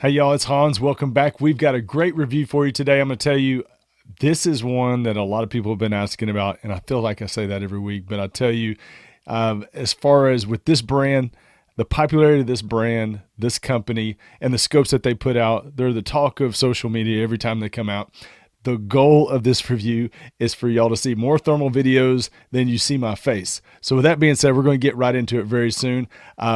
Hey y'all, it's Hans. Welcome back. We've got a great review for you today. I'm going to tell you, this is one that a lot of people have been asking about, and I feel like I say that every week, but I tell you, as far as with this brand, the popularity of this brand, this company, and the scopes that they put out, they're the talk of social media every time they come out. The goal of this review is for y'all to see more thermal videos than you see my face. So with that being said, we're going to get right into it very soon.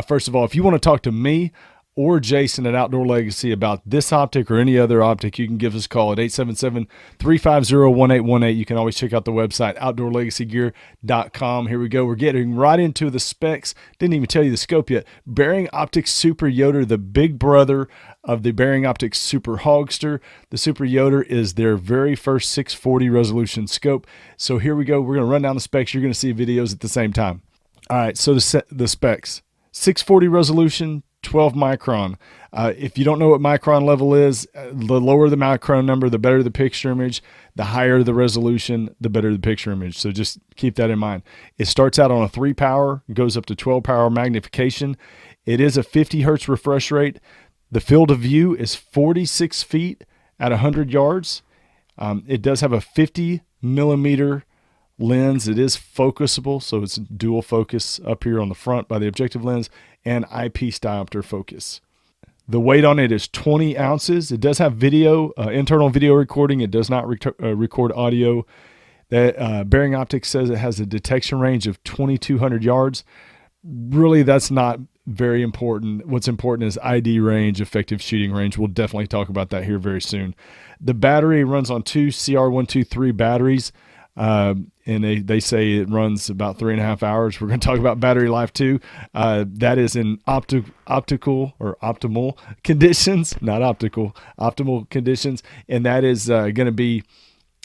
First of all, if you want to talk to me or Jason at Outdoor Legacy about this optic or any other optic, you can give us a call at 877-350-1818. You can always check out the website, outdoorlegacygear.com. Here we go. We're getting right into the specs. Didn't even tell you the scope yet. Bering Optics Super Yoter, the big brother of the Bering Optics Super Hogster. The Super Yoter is their very first 640 resolution scope. So here we go. We're going to run down the specs. You're going to see videos at the same time. All right, so the specs. 640 resolution, 12 micron. If you don't know what micron level is, the lower the micron number, the better the picture image. The higher the resolution, the better the picture image. So just keep that in mind. It starts out on a 3 power, goes up to 12 power magnification. It is a 50 hertz refresh rate. The field of view is 46 feet at 100 yards. It does have a 50 millimeter lens. It is focusable, so it's dual focus up here on the front by the objective lens, and eyepiece diopter focus. The weight on it is 20 ounces. It does have video, internal video recording. It does not record audio. That Bering Optics says it has a detection range of 2,200 yards. Really, that's not very important. What's important is ID range, effective shooting range. We'll definitely talk about that here very soon. The battery runs on two CR123 batteries. And they say it runs about 3.5 hours. We're going to talk about battery life too. That is in optical or optimal conditions, not optical, optimal conditions. And that is going to be,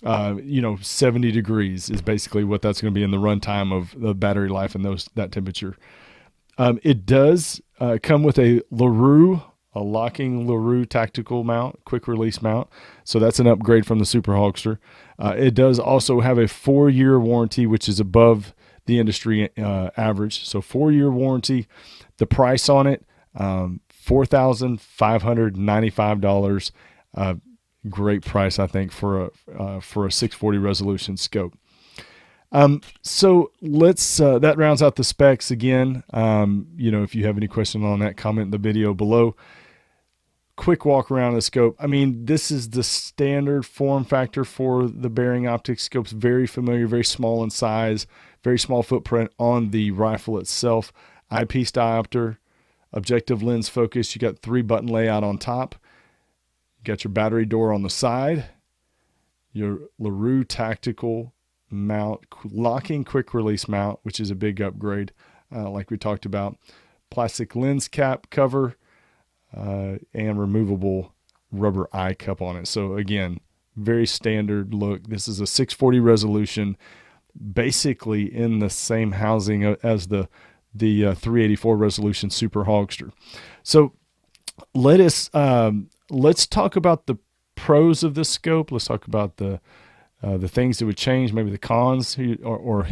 70 degrees is basically what that's going to be in the runtime of the battery life and that temperature. It does come with a locking LaRue tactical mount, quick release mount. So that's an upgrade from the Super Hogster. It does also have a 4-year warranty, which is above the industry average. So 4-year warranty. The price on it, $4,595. Great price, I think, for a 640 resolution scope. So let's, that rounds out the specs again. If you have any question on that, comment in the video below. Quick walk around the scope. I mean, this is the standard form factor for the Bering Optics scopes. Very familiar, very small in size, very small footprint on the rifle itself. Eyepiece diopter, objective lens focus. You got 3-button layout on top. You got your battery door on the side. Your LaRue tactical mount, locking quick release mount, which is a big upgrade, like we talked about. Plastic lens cap cover, and removable rubber eye cup on it. So again, very standard look. This is a 640 resolution, basically in the same housing as the 384 resolution Super Hogster. So let's talk about the pros of this scope. Let's talk about the things that would change, maybe the cons, or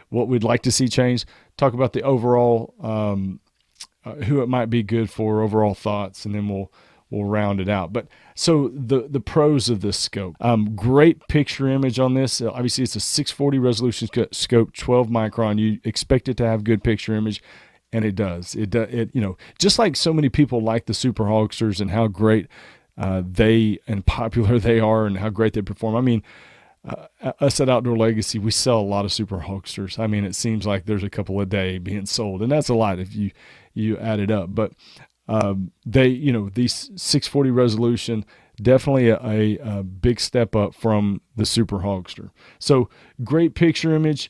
what we'd like to see change. Talk about the overall, who it might be good for, overall thoughts, and then we'll round it out. But so the pros of this scope, great picture image on this. Obviously, it's a 640 resolution scope, 12 micron. You expect it to have good picture image, and it does. It just like so many people like the Super Hogsters and how great and popular they are and how great they perform. I mean, us at Outdoor Legacy, we sell a lot of Super Hogsters. I mean, it seems like there's a couple a day being sold, and that's a lot if you add it up. But these 640 resolution, definitely a big step up from the Super Hogster. So great picture image.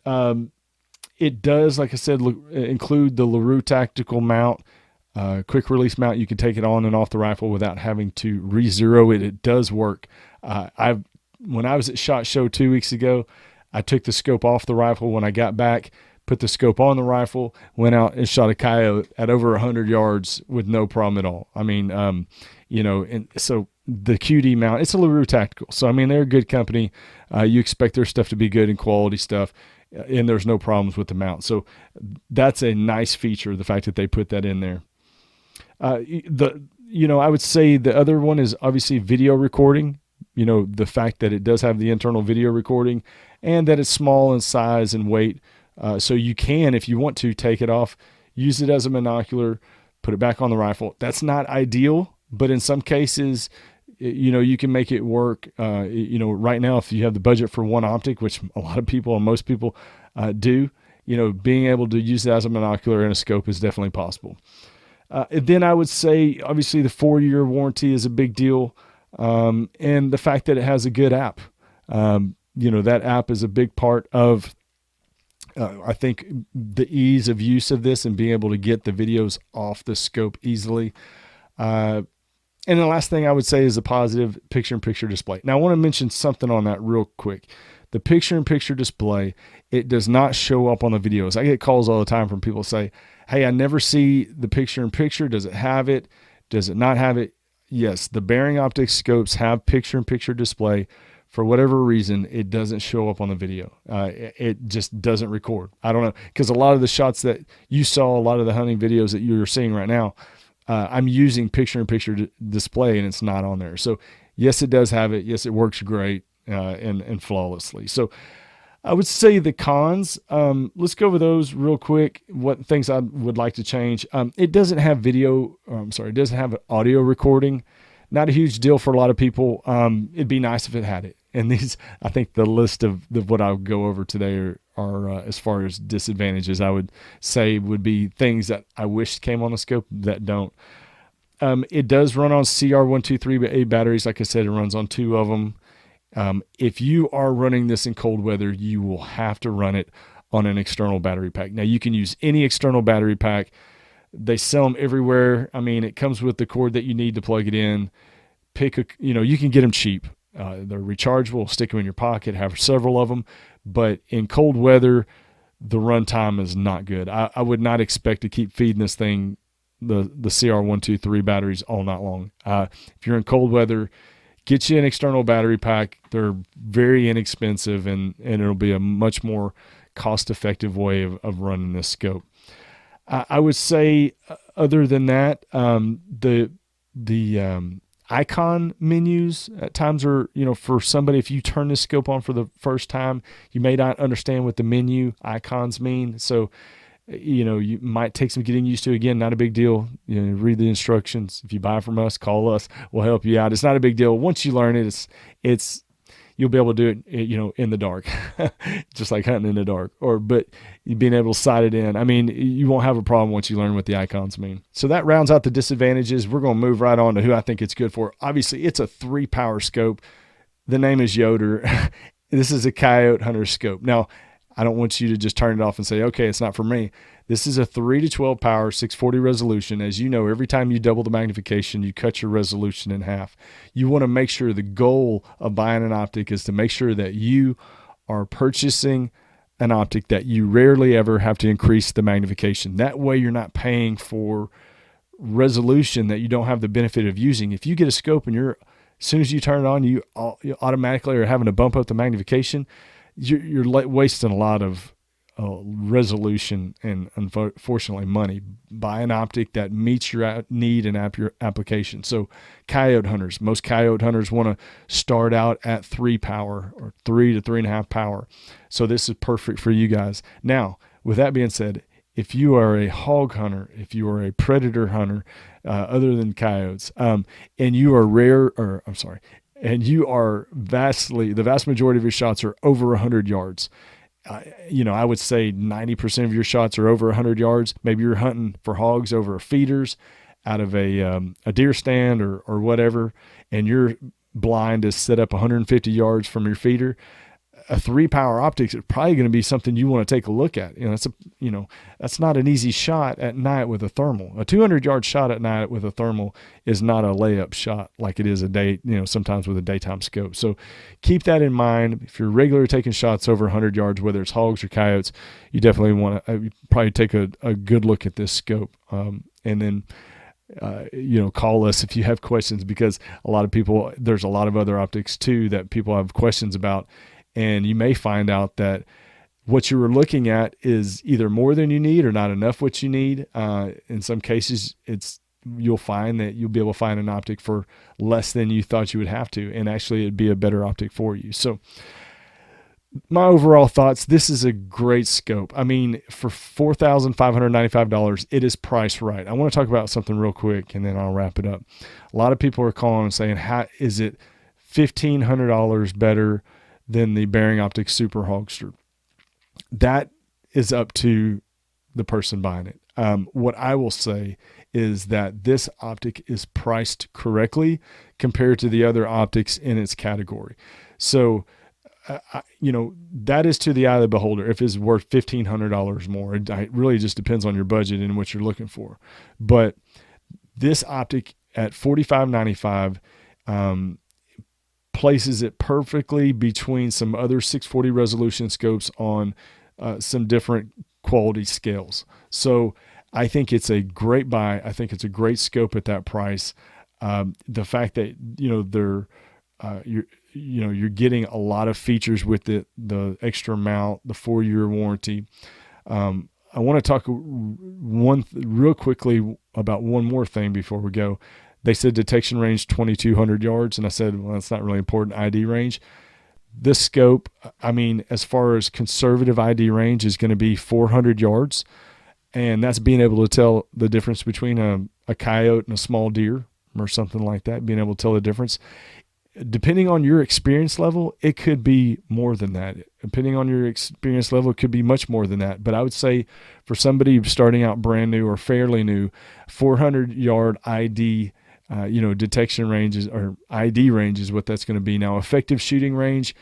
It does, like I said, include the LaRue tactical mount. Quick release mount. You can take it on and off the rifle without having to re-zero it. It does work. When I was at SHOT Show 2 weeks ago, I took the scope off the rifle. When I got back, put the scope on the rifle, went out and shot a coyote at over 100 yards with no problem at all. I mean, and so the QD mount, it's a LaRue tactical. So, I mean, they're a good company. You expect their stuff to be good and quality stuff, and there's no problems with the mount. So that's a nice feature, the fact that they put that in there. I would say the other one is obviously video recording. The fact that it does have the internal video recording and that it's small in size and weight. So you can, if you want to, take it off, use it as a monocular, put it back on the rifle. That's not ideal, but in some cases, you can make it work. Right now, if you have the budget for one optic, which a lot of people and most people do, being able to use it as a monocular and a scope is definitely possible. Then I would say, obviously, the 4-year warranty is a big deal. And the fact that it has a good app. That app is a big part of, I think, the ease of use of this and being able to get the videos off the scope easily. And the last thing I would say is a positive picture-in-picture display. Now, I want to mention something on that real quick. The picture-in-picture display, it does not show up on the videos. I get calls all the time from people say, hey, I never see the picture-in-picture. Does it have it? Does it not have it? Yes, the Bering Optics scopes have picture-in-picture display. For whatever reason, it doesn't show up on the video. It just doesn't record. I don't know, because a lot of the shots that you saw, a lot of the hunting videos that you're seeing right now, I'm using picture-in-picture display, and it's not on there. So yes, it does have it. Yes, it works great and flawlessly. So I would say the cons, let's go over those real quick. What things I would like to change. It doesn't have it doesn't have audio recording. Not a huge deal for a lot of people. It'd be nice if it had it. And these, I think the list of what I'll go over today are as far as disadvantages, I would say would be things that I wish came on the scope that don't. It does run on CR123A batteries. Like I said, it runs on 2 of them. If you are running this in cold weather, you will have to run it on an external battery pack. Now, you can use any external battery pack. They sell them everywhere. I mean, it comes with the cord that you need to plug it in. You can get them cheap. They're rechargeable, stick them in your pocket, have several of them. But in cold weather, the runtime is not good. I would not expect to keep feeding this thing, the CR123 batteries, all night long. If you're in cold weather, get you an external battery pack. They're very inexpensive, and it'll be a much more cost-effective way of running this scope. I would say, other than that, the icon menus at times are, for somebody, if you turn this scope on for the first time, you may not understand what the menu icons mean. So, you might take some getting used to. Again, not a big deal. Read the instructions. If you buy from us, call us. We'll help you out. It's not a big deal. Once you learn it, it's you'll be able to do it, in the dark, just like hunting in the dark. But being able to sight it in, I mean, you won't have a problem once you learn what the icons mean. So that rounds out the disadvantages. We're going to move right on to who I think it's good for. Obviously, it's a 3-power scope. The name is Yoter. This is a coyote hunter scope. Now, I don't want you to just turn it off and say, okay, it's not for me. This is a 3 to 12 power, 640 resolution. As you know, every time you double the magnification, you cut your resolution in half. You want to make sure, the goal of buying an optic is to make sure that you are purchasing an optic that you rarely ever have to increase the magnification. That way you're not paying for resolution that you don't have the benefit of using. If you get a scope and as soon as you turn it on, you automatically are having to bump up the magnification, you're wasting a lot of resolution and, unfortunately, money. Buy an optic that meets your need and your application. So coyote hunters, most coyote hunters want to start out at 3 power or 3 to 3.5 power. So this is perfect for you guys. Now, with that being said, if you are a hog hunter, if you are a predator hunter, other than coyotes, and you are and you are the vast majority of your shots are over 100 yards. I would say 90% of your shots are over 100 yards. Maybe you're hunting for hogs over feeders out of a deer stand or whatever, and your blind is set up 150 yards from your feeder. A 3-power optics is probably going to be something you want to take a look at. That's not an easy shot at night with a thermal. A 200-yard shot at night with a thermal is not a layup shot like it is sometimes with a daytime scope. So keep that in mind. If you're regularly taking shots over 100 yards, whether it's hogs or coyotes, you definitely want to probably take a good look at this scope. And then call us if you have questions, because there's a lot of other optics too that people have questions about. And you may find out that what you were looking at is either more than you need or not enough what you need. In some cases, it's you'll find that you'll be able to find an optic for less than you thought you would have to, and actually it'd be a better optic for you. So my overall thoughts, this is a great scope. I mean, for $4,595, it is priced right. I want to talk about something real quick and then I'll wrap it up. A lot of people are calling and saying, how is it $1,500 better than the Bering Optics Super Hogster? That is up to the person buying it. What I will say is that this optic is priced correctly compared to the other optics in its category. So, that is to the eye of the beholder. If it's worth $1,500 more, it really just depends on your budget and what you're looking for. But this optic at $45.95 places it perfectly between some other 640 resolution scopes on some different quality scales. So I think it's a great buy. I think it's a great scope at that price. The fact that you're getting a lot of features with the extra mount, the 4-year warranty. I want to talk real quickly about one more thing before we go. They said detection range 2,200 yards, and I said, well, that's not really important. ID range. This scope, I mean, as far as conservative ID range, is going to be 400 yards, and that's being able to tell the difference between a coyote and a small deer or something like that, being able to tell the difference. Depending on your experience level, it could be more than that. Depending on your experience level, it could be much more than that. But I would say for somebody starting out brand new or fairly new, 400-yard ID, detection ranges or ID range is what that's going to be. Now, effective shooting range,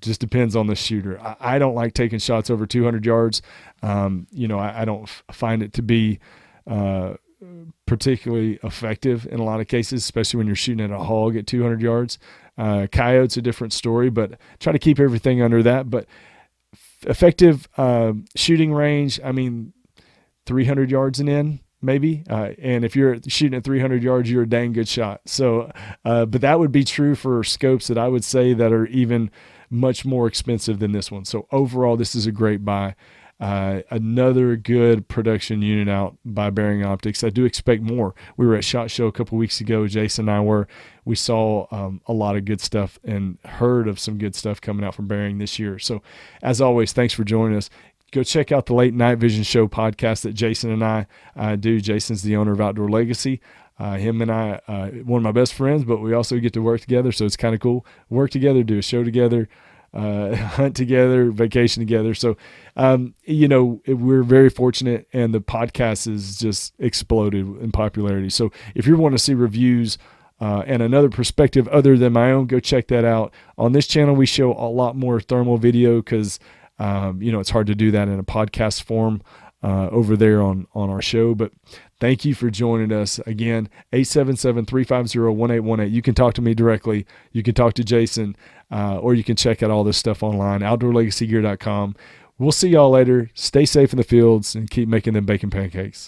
just depends on the shooter. I don't like taking shots over 200 yards. I don't find it to be particularly effective in a lot of cases, especially when you're shooting at a hog at 200 yards. Coyote's a different story, but try to keep everything under that. But effective shooting range, 300 yards and in, maybe. And if you're shooting at 300 yards, you're a dang good shot. So, but that would be true for scopes that I would say that are even much more expensive than this one. So overall, this is a great buy. Another good production unit out by Bering Optics. I do expect more. We were at SHOT Show a couple weeks ago. Jason and I were. We saw a lot of good stuff and heard of some good stuff coming out from Bering this year. So as always, thanks for joining us. Go check out the Late Night Vision Show podcast that Jason and I do. Jason's the owner of Outdoor Legacy. Him and I, one of my best friends, but we also get to work together, so it's kind of cool. Work together, do a show together, hunt together, vacation together. So, we're very fortunate, and the podcast has just exploded in popularity. So if you want to see reviews and another perspective other than my own, go check that out. On this channel, we show a lot more thermal video because it's hard to do that in a podcast form over there on our show. But thank you for joining us. Again, 877-350-1818. You can talk to me directly. You can talk to Jason, or you can check out all this stuff online, outdoorlegacygear.com. We'll see y'all later. Stay safe in the fields and keep making them bacon pancakes.